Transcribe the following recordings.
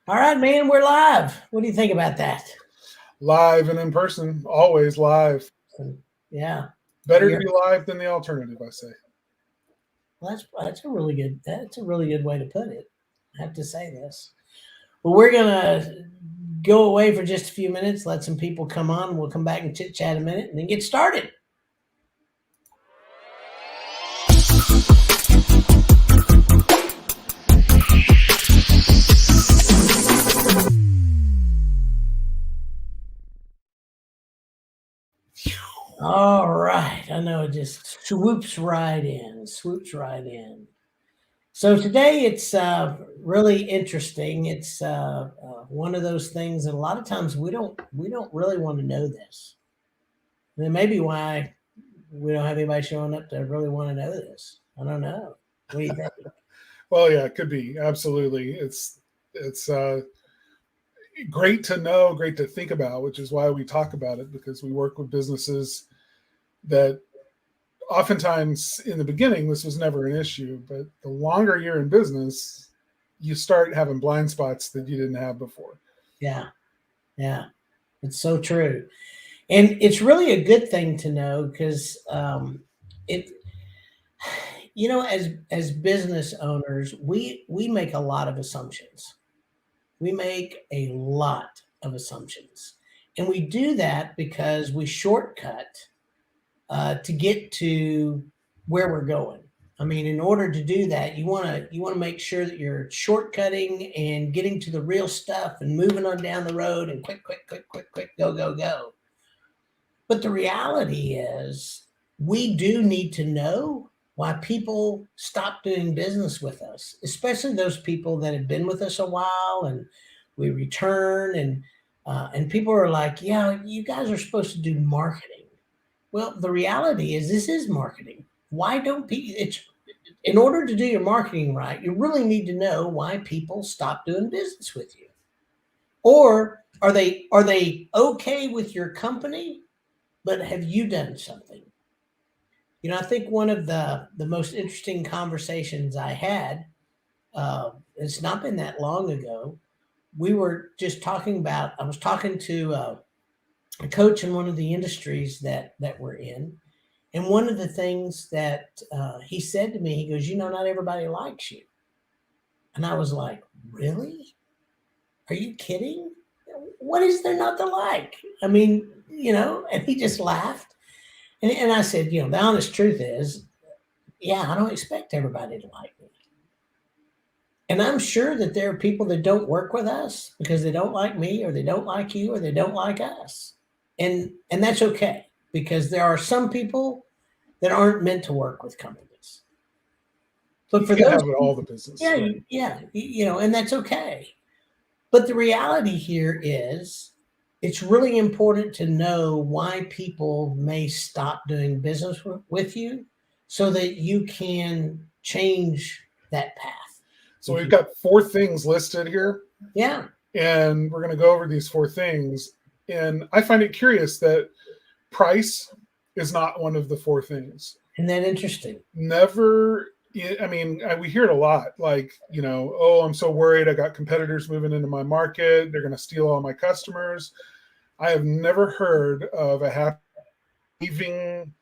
All right, man, we're live. What do you think about that? Live and in person, always live. Yeah, Better to you're, be live than the alternative, I say. well, that's a really good way to put it. I have to say this. Well, we're gonna go away for just a few minutes, let some people come on. We'll come back and chit chat a minute, and then get started. All right, I know it just swoops right in. So today it's really interesting. It's one of those things that a lot of times we don't really want to know this. And it may be why we don't have anybody showing up to really want to know this. I don't know. What do you think? Well, yeah, it could be absolutely. It's great to know, great to think about, which is why we talk about it because we work with businesses that oftentimes in the beginning this was never an issue, but the longer you're in business, you start having blind spots that you didn't have before. Yeah, yeah, it's so true, and it's really a good thing to know because it, as business owners, we make a lot of assumptions. We make a lot of assumptions, and we do that because we shortcut to get to where we're going. I mean, in order to do that, you want to make sure that you're shortcutting and getting to the real stuff and moving on down the road and quick, quick, quick, quick, quick, go, go, go. But the reality is, we do need to know why people stop doing business with us, especially those people that have been with us a while and we return and people are like, yeah, you guys are supposed to do marketing. Well, the reality is this is marketing. Why don't people? It's in order to do your marketing right, you really need to know why people stop doing business with you, or are they okay with your company, but have you done something? I think one of the most interesting conversations I had. It's not been that long ago. We were just talking about. I was talking to a coach in one of the industries that we're in. And one of the things that he said to me, he goes, not everybody likes you. And I was like, really? Are you kidding? What is there not to like? I mean, and he just laughed. And I said, the honest truth is, yeah, I don't expect everybody to like me. And I'm sure that there are people that don't work with us because they don't like me or they don't like you or they don't like us. And that's okay because there are some people that aren't meant to work with companies. But You for can't those have it all the business, yeah, right? yeah, and that's okay. But the reality here is it's really important to know why people may stop doing business with you so that you can change that path. So If we've you, got four things listed here, yeah, and we're going to go over these four things. And I find it curious that price is not one of the four things. isn't that interesting? Never, I mean, we hear it a lot like, oh, I'm so worried. I got competitors moving into my market. They're going to steal all my customers. I have never heard of a happy leaving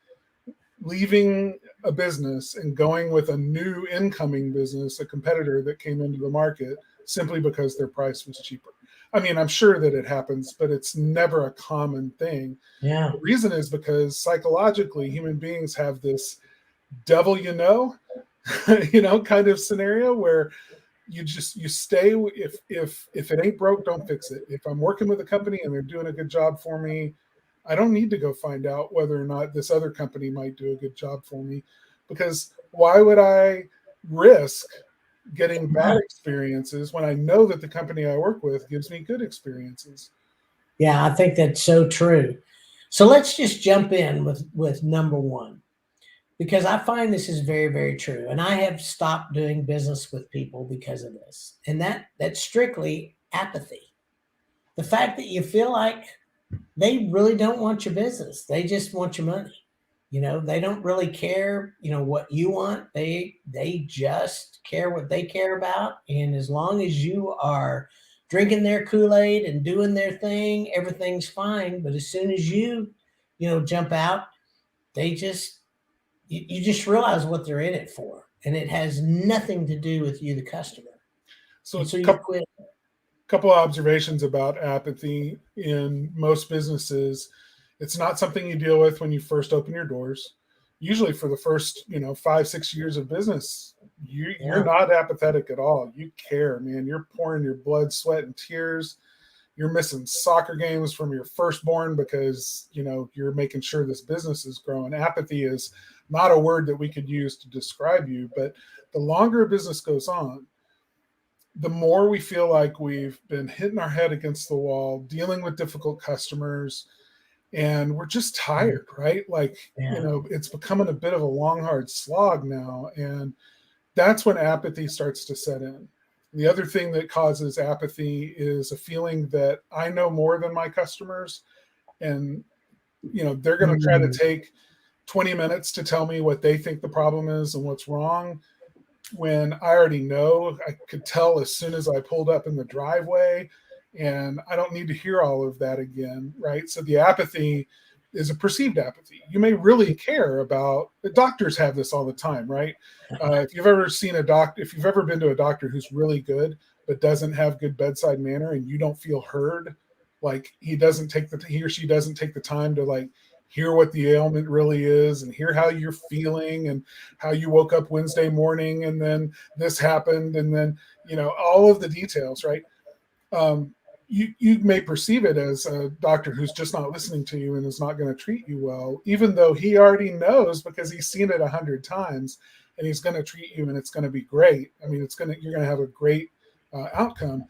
leaving a business and going with a new incoming business, a competitor that came into the market simply because their price was cheaper. I mean, I'm sure that it happens, but it's never a common thing. Yeah, The reason is because psychologically, human beings have this devil kind of scenario where you stay. If it ain't broke, don't fix it. If I'm working with a company and they're doing a good job for me, I don't need to go find out whether or not this other company might do a good job for me, because why would I risk getting bad experiences when I know that the company I work with gives me good experiences? yeah, I think that's so true. So let's just jump in with number one because I find this is very, very true. And I have stopped doing business with people because of this. And that's strictly apathy. The fact that you feel like they really don't want your business. They just want your money. They don't really care, what you want. They just care what they care about. And as long as you are drinking their Kool-Aid and doing their thing, everything's fine. But as soon as jump out, they just you just realize what they're in it for, and it has nothing to do with you, the customer. So And so a you quit. couple of observations about apathy in most businesses. It's not something you deal with when you first open your doors. Usually for the first 5-6 years of business, you're not apathetic at all. You care, man. You're pouring your blood, sweat, and tears. You're missing soccer games from your firstborn because you're making sure this business is growing. Apathy is not a word that we could use to describe you, but the longer a business goes on, the more we feel like we've been hitting our head against the wall, dealing with difficult customers, and we're just tired, right? Like, it's becoming a bit of a long, hard slog now. And that's when apathy starts to set in. The other thing that causes apathy is a feeling that I know more than my customers, and they're going to try to take 20 minutes to tell me what they think the problem is and what's wrong, when I already know. I could tell as soon as I pulled up in the driveway, and I don't need to hear all of that again, right? So the apathy is a perceived apathy. You may really care about, the doctors have this all the time, right? If you've ever been to a doctor who's really good but doesn't have good bedside manner, and you don't feel heard, like he or she doesn't take the time to like hear what the ailment really is and hear how you're feeling and how you woke up Wednesday morning and then this happened and then all of the details, right? You may perceive it as a doctor who's just not listening to you and is not going to treat you well, even though he already knows because he's seen it 100 times, and he's going to treat you and it's going to be great. I mean, you're going to have a great outcome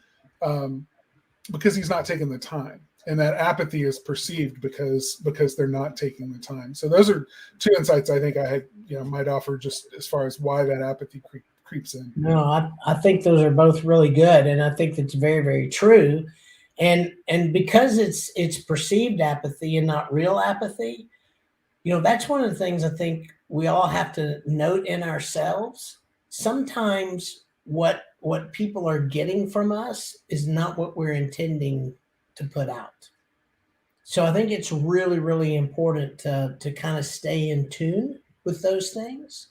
because he's not taking the time. And that apathy is perceived because they're not taking the time. So those are two insights I think I might offer just as far as why that apathy creeps in. No, I think those are both really good, and I think that's very, very true. And because it's perceived apathy and not real apathy, that's one of the things I think we all have to note in ourselves. Sometimes what people are getting from us is not what we're intending to put out. So I think it's really, really important to kind of stay in tune with those things,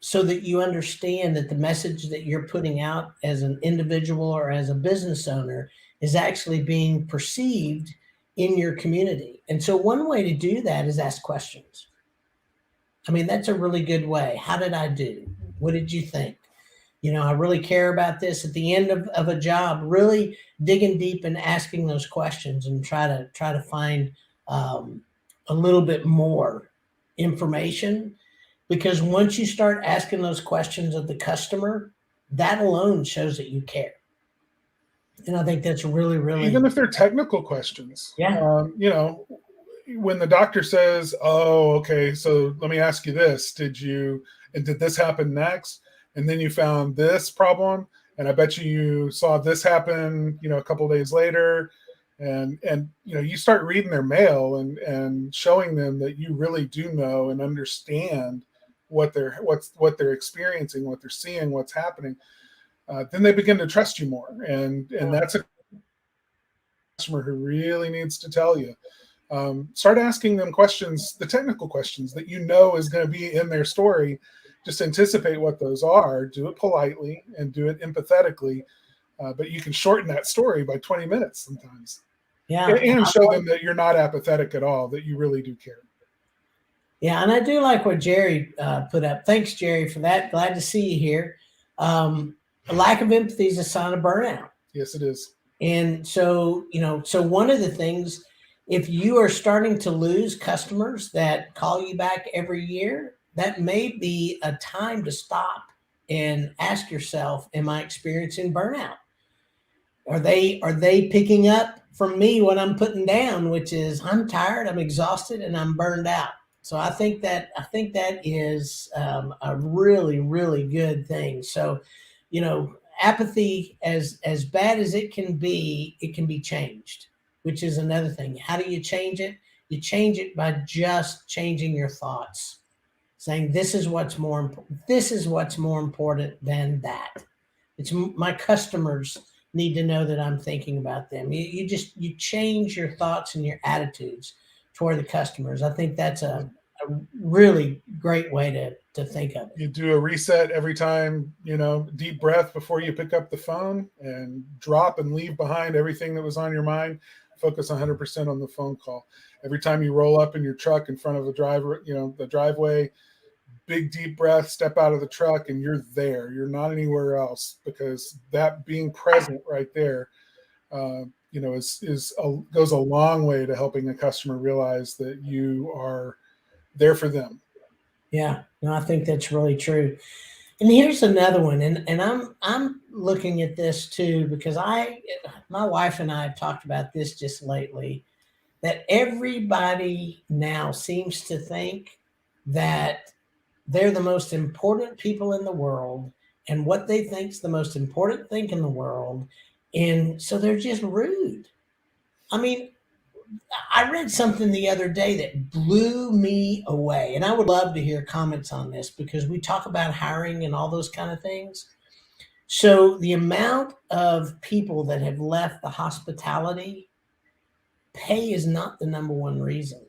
so that you understand that the message that you're putting out as an individual or as a business owner is actually being perceived in your community. And so one way to do that is ask questions. I mean, that's a really good way. How did I do? What did you think? I really care about this. At the end of a job, really digging deep and asking those questions and try to find a little bit more information. Because once you start asking those questions of the customer, that alone shows that you care. And I think that's really, really, even if they're technical questions. Yeah. When the doctor says, "Oh, okay, so let me ask you this: did this happen next? And then you found this problem, and I bet you saw this happen, a couple of days later." And you start reading their mail and showing them that you really do know and understand what they're experiencing, what they're seeing, what's happening. Then they begin to trust you more, and that's a customer who really needs to tell you. Start asking them questions, the technical questions that is going to be in their story. Just anticipate what those are. Do it politely and do it empathetically, but you can shorten that story by 20 minutes sometimes. Yeah, and show them that you're not apathetic at all, that you really do care. Yeah, and I do like what Jerry put up. Thanks, Jerry, for that. Glad to see you here. A lack of empathy is a sign of burnout. Yes, it is. And so, so one of the things, if you are starting to lose customers that call you back every year, that may be a time to stop and ask yourself, am I experiencing burnout? Are they picking up from me what I'm putting down, which is I'm tired, I'm exhausted, and I'm burned out. So I think that is a really, really good thing. So, apathy, as bad as it can be changed, which is another thing. How do you change it? You change it by just changing your thoughts, saying this is what's more important. This is what's more important than that. It's my customers need to know that I'm thinking about them. You change your thoughts and your attitudes toward the customers. I think that's a really great way to think of it. You do a reset every time, deep breath before you pick up the phone and drop and leave behind everything that was on your mind. Focus 100% on the phone call. Every time you roll up in your truck in front of the driver, the driveway, big deep breath, step out of the truck, and you're there. You're not anywhere else, because that being present right there, goes a long way to helping a customer realize that you are there for them. Yeah, no, I think that's really true. And here's another one, and I'm looking at this too because my wife and I have talked about this just lately, that everybody now seems to think that they're the most important people in the world, and what they think's the most important thing in the world, and so they're just rude. I mean, I read something the other day that blew me away, and I would love to hear comments on this because we talk about hiring and all those kind of things. So, the amount of people that have left the hospitality, pay is not the number one reason.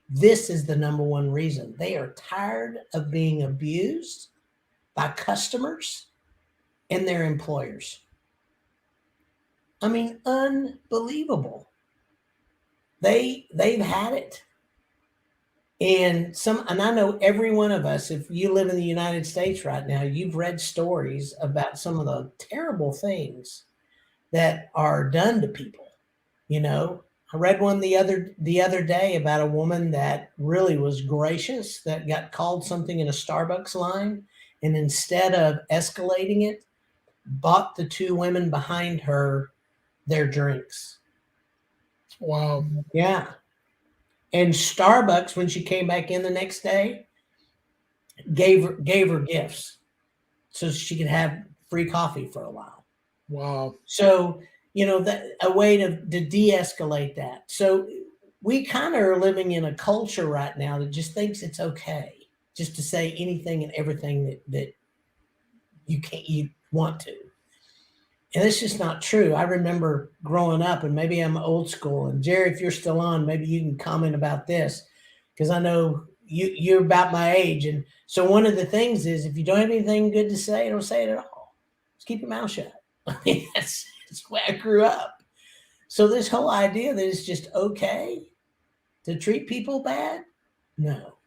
This is the number one reason. They are tired of being abused by customers and their employers. I mean, unbelievable. They've had it. And I know every one of us, if you live in the United States right now, you've read stories about some of the terrible things that are done to people. You know, I read one the other day about a woman that really was gracious, that got called something in a Starbucks line, and instead of escalating it, bought the two women behind her their drinks. Wow. Yeah. And Starbucks, when she came back in the next day, gave her gifts so she could have free coffee for a while. Wow. So, that a way to de-escalate that. So we kind of are living in a culture right now that just thinks it's okay just to say anything and everything that you want to. And it's just not true. I remember growing up, and maybe I'm old school. And Jerry, if you're still on, maybe you can comment about this because I know you're about my age. And so one of the things is, if you don't have anything good to say, don't say it at all. Just keep your mouth shut. I mean, that's the way I grew up. So this whole idea that it's just okay to treat people bad, no.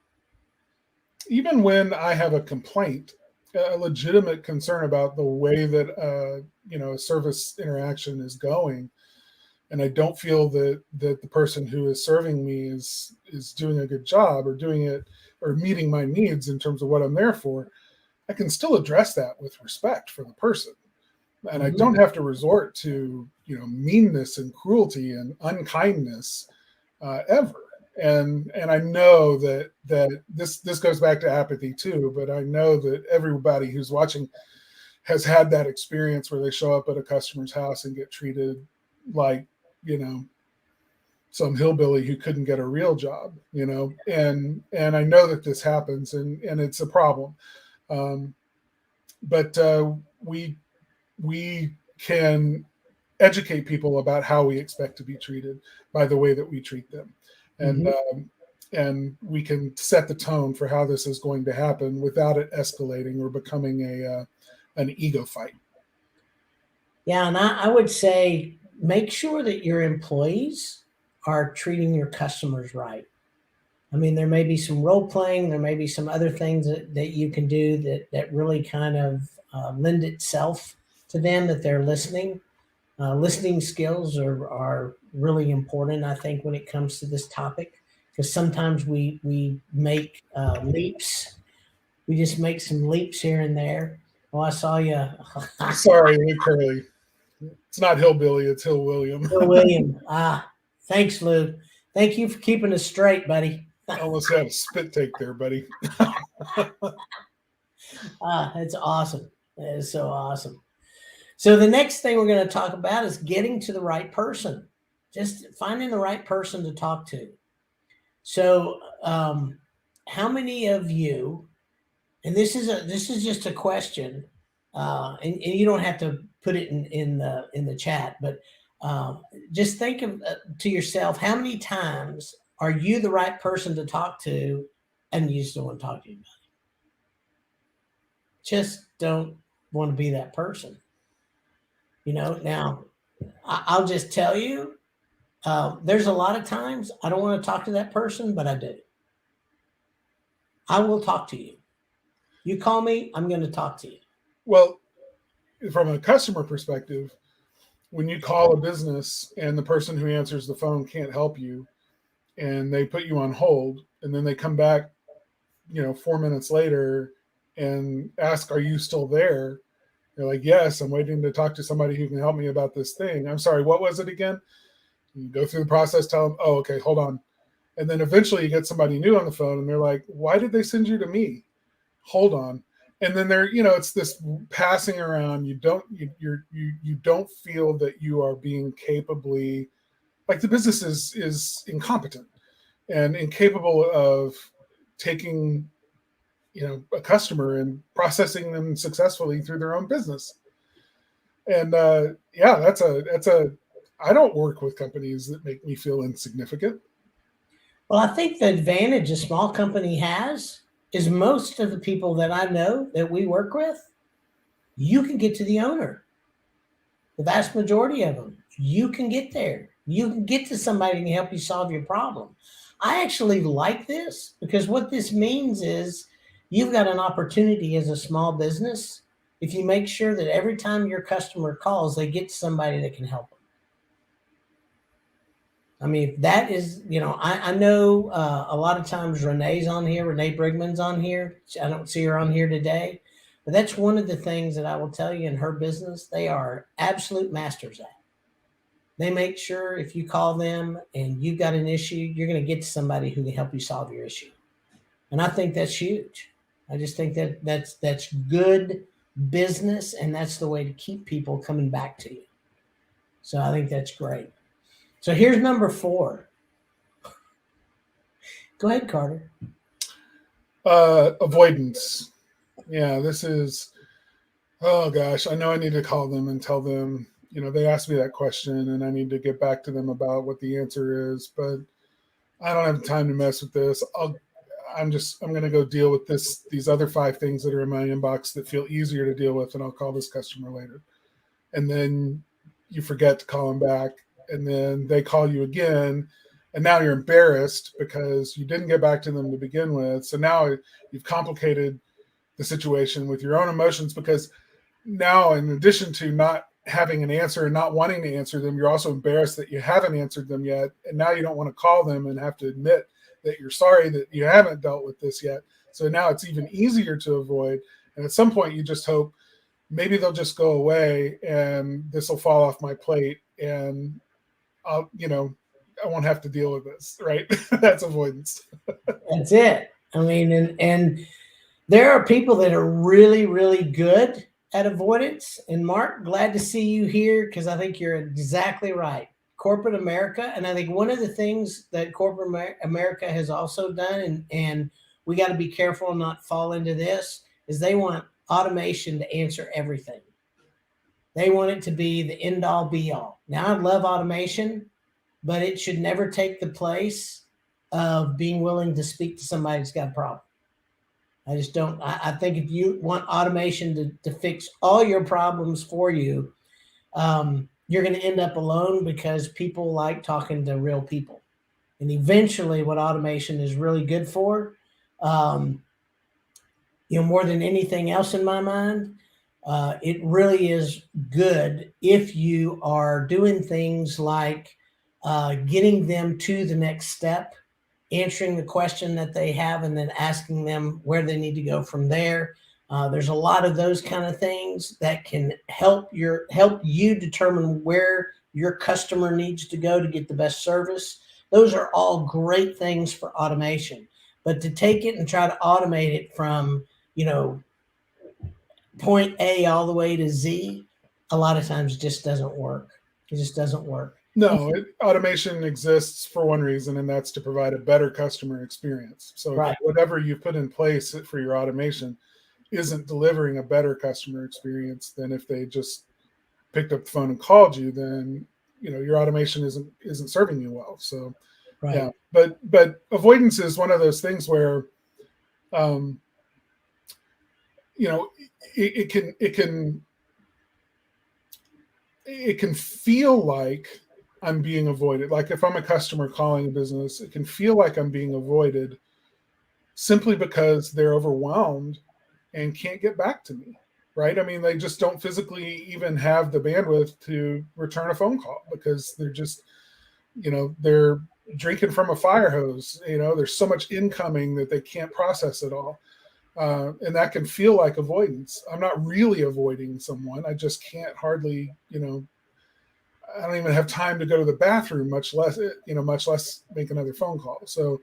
Even when I have a complaint, a legitimate concern about the way that a service interaction is going, and I don't feel that the person who is serving me is doing a good job or doing it or meeting my needs in terms of what I'm there for, I can still address that with respect for the person. And I don't have to resort to meanness and cruelty and unkindness ever. And I know that this goes back to apathy too, but I know that everybody who's watching has had that experience where they show up at a customer's house and get treated like some hillbilly who couldn't get a real job, and I know that this happens, and it's a problem. But we can educate people about how we expect to be treated by the way that we treat them, and and we can set the tone for how this is going to happen without it escalating or becoming an ego fight. Yeah, and I would say make sure that your employees are treating your customers right. I mean, there may be some role playing, there may be some other things that you can do that really kind of lend itself to them, that they're listening. Listening skills are really important, I think, when it comes to this topic, because sometimes we make leaps. We just make some leaps here and there. Oh, I saw you. Sorry, Lou Curly. It's not hillbilly, it's Hill William. Bill William. Thanks, Lou. Thank you for keeping us straight, buddy. Almost had a spit take there, buddy. That's awesome. That is so awesome. So the next thing we're going to talk about is getting to the right person, just finding the right person to talk to. So, how many of you, and this is just a question, and you don't have to put it in the chat, but just think of to yourself, how many times are you the right person to talk to, and you just don't want to talk to anybody? Just don't want to be that person. Now I'll just tell you, there's a lot of times I don't want to talk to that person, but I do. I will talk to you. You call me, I'm going to talk to you. Well, from a customer perspective, when you call a business and the person who answers the phone can't help you and they put you on hold and then they come back, 4 minutes later and ask, are you still there? You're like, yes, I'm waiting to talk to somebody who can help me about this thing. I'm sorry, what was it again? You go through the process, tell them, oh, okay, hold on. And then eventually you get somebody new on the phone and they're like, why did they send you to me? Hold on. And then it's this passing around. You don't feel that you are being capably, like the business is incompetent and incapable of taking a customer and processing them successfully through their own business. And that's a I don't work with companies that make me feel insignificant. Well, I think the advantage a small company has is most of the people that I know that we work with, you can get to the owner. The vast majority of them, you can get there. You can get to somebody who can help you solve your problem. I actually like this because what this means is you've got an opportunity as a small business if you make sure that every time your customer calls, they get somebody that can help them. I mean, that is, I know a lot of times Renee's on here, Renee Brigman's on here. I don't see her on here today, but that's one of the things that I will tell you in her business, they are absolute masters at. They make sure if you call them and you've got an issue, you're going to get to somebody who can help you solve your issue. And I think that's huge. I just think that that's good business, and that's the way to keep people coming back to you. So I think that's great. So here's number 4. Go ahead, Carter. Avoidance. Yeah, this is, oh gosh, I know I need to call them and tell them, they asked me that question and I need to get back to them about what the answer is, but I don't have time to mess with this. I'm going to go deal with these other 5 things that are in my inbox that feel easier to deal with, and I'll call this customer later. And then you forget to call them back, and then they call you again, and now you're embarrassed because you didn't get back to them to begin with. So now you've complicated the situation with your own emotions, because now, in addition to not having an answer and not wanting to answer them, you're also embarrassed that you haven't answered them yet. And now you don't want to call them and have to admit that you're sorry that you haven't dealt with this yet. So now it's even easier to avoid. And at some point you just hope maybe they'll just go away and this will fall off my plate and I won't have to deal with this, right? That's avoidance. That's it. I mean, and there are people that are really, really good at avoidance. And Mark, glad to see you here because I think you're exactly right. Corporate America, and I think one of the things that corporate America has also done, and we got to be careful and not fall into this, is they want automation to answer everything. They want it to be the end all be all. Now, I love automation, but it should never take the place of being willing to speak to somebody who's got a problem. I just don't. I think if you want automation to fix all your problems for you, you're going to end up alone because people like talking to real people. And eventually what automation is really good for, more than anything else in my mind, it really is good if you are doing things like getting them to the next step, answering the question that they have, and then asking them where they need to go from there. There's a lot of those kind of things that can help you determine where your customer needs to go to get the best service. Those are all great things for automation. But to take it and try to automate it from, point A all the way to Z, a lot of times just doesn't work. It just doesn't work. No, automation exists for one reason, and that's to provide a better customer experience. So right. Whatever you put in place for your automation isn't delivering a better customer experience than if they just picked up the phone and called you, then your automation isn't serving you well. So Right. yeah, but avoidance is one of those things where um, it can feel like I'm being avoided. Like if I'm a customer calling a business, it can feel like I'm being avoided simply because they're overwhelmed and can't get back to me. Right? I mean, they just don't physically even have the bandwidth to return a phone call because they're just, they're drinking from a fire hose. There's so much incoming that they can't process it all. And that can feel like avoidance. I'm not really avoiding someone. I just can't hardly, I don't even have time to go to the bathroom, much less make another phone call. So,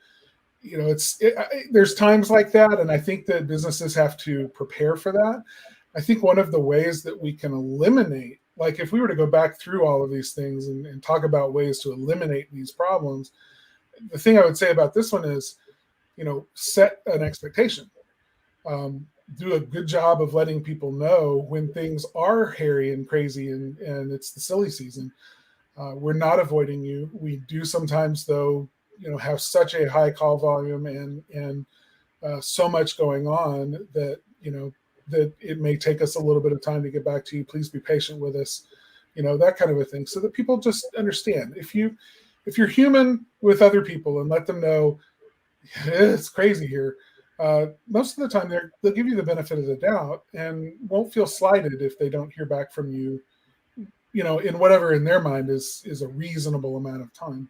there's times like that. And I think that businesses have to prepare for that. I think one of the ways that we can eliminate, like if we were to go back through all of these things and talk about ways to eliminate these problems, the thing I would say about this one is, set an expectation. Do a good job of letting people know when things are hairy and crazy and it's the silly season. We're not avoiding you. We do sometimes, though, have such a high call volume and so much going on that, that it may take us a little bit of time to get back to you. Please be patient with us, that kind of a thing, so that people just understand. If you're human with other people and let them know it's crazy here, most of the time they'll give you the benefit of the doubt and won't feel slighted if they don't hear back from you, in whatever in their mind is a reasonable amount of time.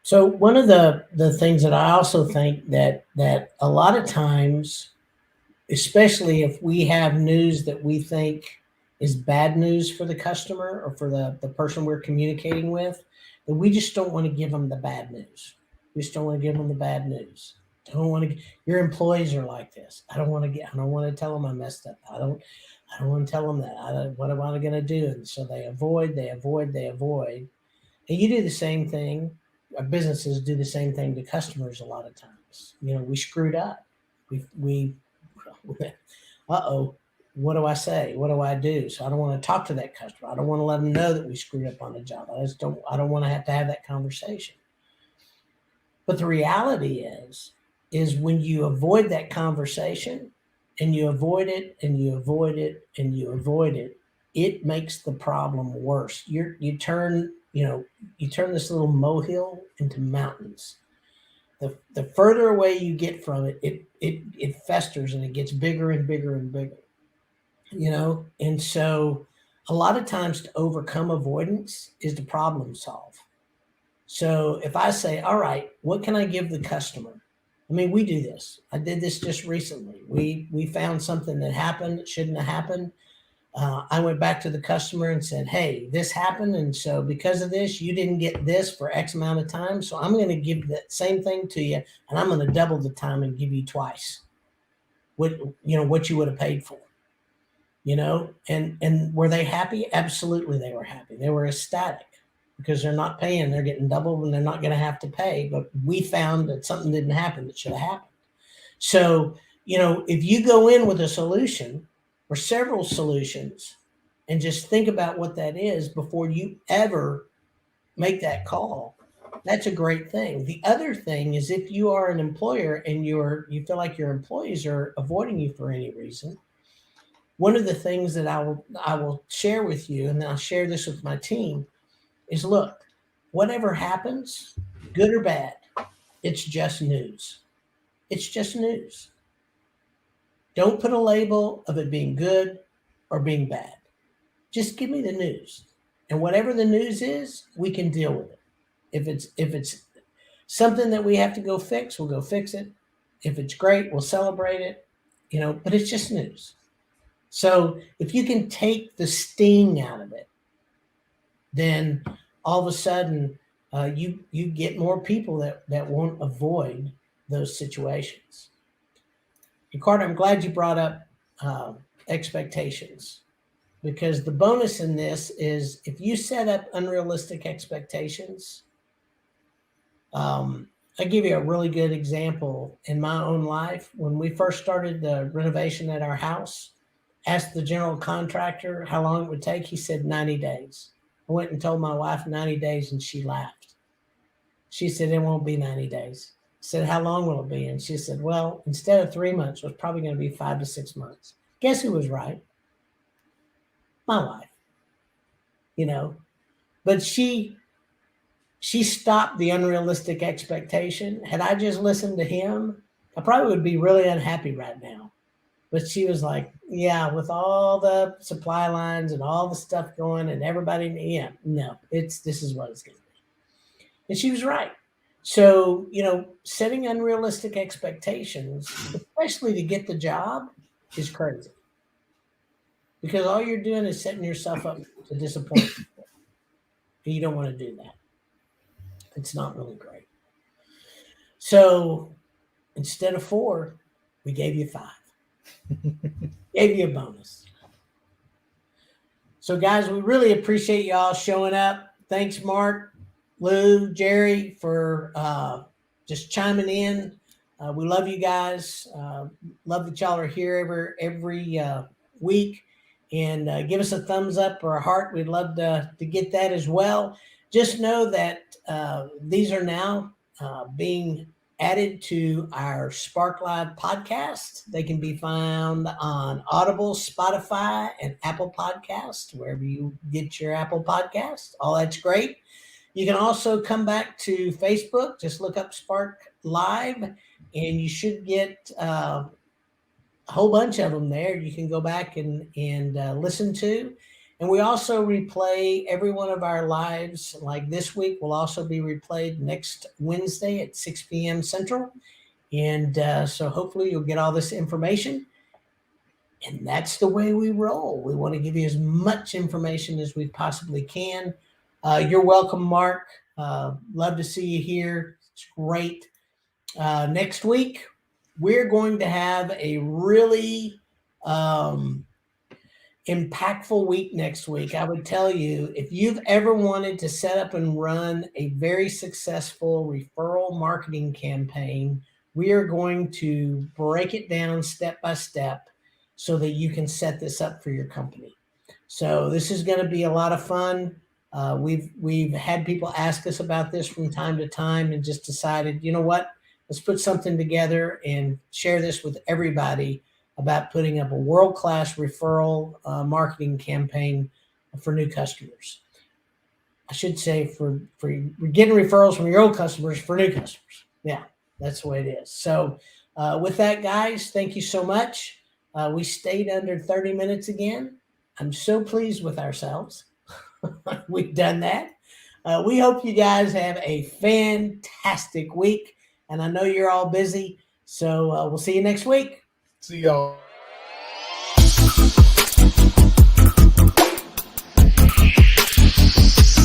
So one of the things that I also think that a lot of times, especially if we have news that we think is bad news for the customer or for the person we're communicating with, that we just don't want to give them the bad news. We just don't want to give them the bad news. Don't want to. Your employees are like this. I don't want to tell them I messed up. I don't want to tell them that. What am I going to do? And so they avoid. And you do the same thing. Businesses do the same thing to customers a lot of times. We screwed up. We uh-oh, what do I say? What do I do? So I don't want to talk to that customer. I don't want to let them know that we screwed up on the job. I don't want to have that conversation. But the reality is when you avoid that conversation and you avoid it and you avoid it and you avoid it, it makes the problem worse. You turn this little molehill into mountains. The further away you get from it, it festers and it gets bigger and bigger and bigger. And so a lot of times to overcome avoidance is to problem solve. So if I say, all right, what can I give the customer? I mean, we do this. I did this just recently. We found something that happened that shouldn't have happened. I went back to the customer and said, hey, this happened. And so because of this, you didn't get this for X amount of time. So I'm going to give that same thing to you. And I'm going to double the time and give you twice what you would have paid for. And were they happy? Absolutely, they were happy. They were ecstatic because they're not paying. They're getting double and they're not going to have to pay. But we found that something didn't happen that should have happened. So, if you go in with a solution or several solutions and just think about what that is before you ever make that call, that's a great thing. The other thing is if you are an employer and you feel like your employees are avoiding you for any reason, one of the things that I will share with you, and I'll share this with my team, is look, whatever happens, good or bad, it's just news. It's just news. Don't put a label of it being good or being bad. Just give me the news. And whatever the news is, we can deal with it. If it's something that we have to go fix, we'll go fix it. If it's great, we'll celebrate it. But it's just news. So if you can take the sting out of it, then all of a sudden you get more people that won't avoid those situations. And Carter, I'm glad you brought up expectations, because the bonus in this is if you set up unrealistic expectations, I give you a really good example in my own life. When we first started the renovation at our house, asked the general contractor how long it would take. He said 90 days. I went and told my wife 90 days and she laughed. She said, it won't be 90 days. I said, how long will it be? And she said, well, instead of 3 months, it was probably going to be 5 to 6 months. Guess who was right? My wife, you know. But she stopped the unrealistic expectation. Had I just listened to him, I probably would be really unhappy right now. But she was like, yeah, with all the supply lines and all the stuff going and everybody, yeah, no, this is what it's going to be. And she was right. So, setting unrealistic expectations, especially to get the job, is crazy because all you're doing is setting yourself up to disappoint people. And you don't want to do that. It's not really great. So instead of 4, we gave you 5. Gave you a bonus. So, guys, we really appreciate y'all showing up. Thanks, Mark, Lou, Jerry, for just chiming in. We love you guys. Love that y'all are here every week. And give us a thumbs up or a heart. We'd love to get that as well. Just know that these are now being added to our Spark Live podcast. They can be found on Audible, Spotify, and Apple Podcasts, wherever you get your Apple Podcasts. All that's great. You can also come back to Facebook. Just look up Spark Live, and you should get a whole bunch of them there. You can go back and listen to. And we also replay every one of our lives. Like this week will also be replayed next Wednesday at 6 p.m. Central. And so hopefully you'll get all this information. And that's the way we roll. We want to give you as much information as we possibly can. You're welcome, Mark. Love to see you here. It's great. Next week, we're going to have a really impactful week next week. I would tell you, if you've ever wanted to set up and run a very successful referral marketing campaign, we are going to break it down step by step so that you can set this up for your company. So this is going to be a lot of fun. We've had people ask us about this from time to time and just decided, you know what, let's put something together and share this with everybody about putting up a world-class referral marketing campaign for new customers. I should say for getting referrals from your old customers for new customers. Yeah, that's the way it is. So with that, guys, thank you so much. We stayed under 30 minutes again. I'm so pleased with ourselves. We've done that. We hope you guys have a fantastic week. And I know you're all busy. So we'll see you next week. See y'all.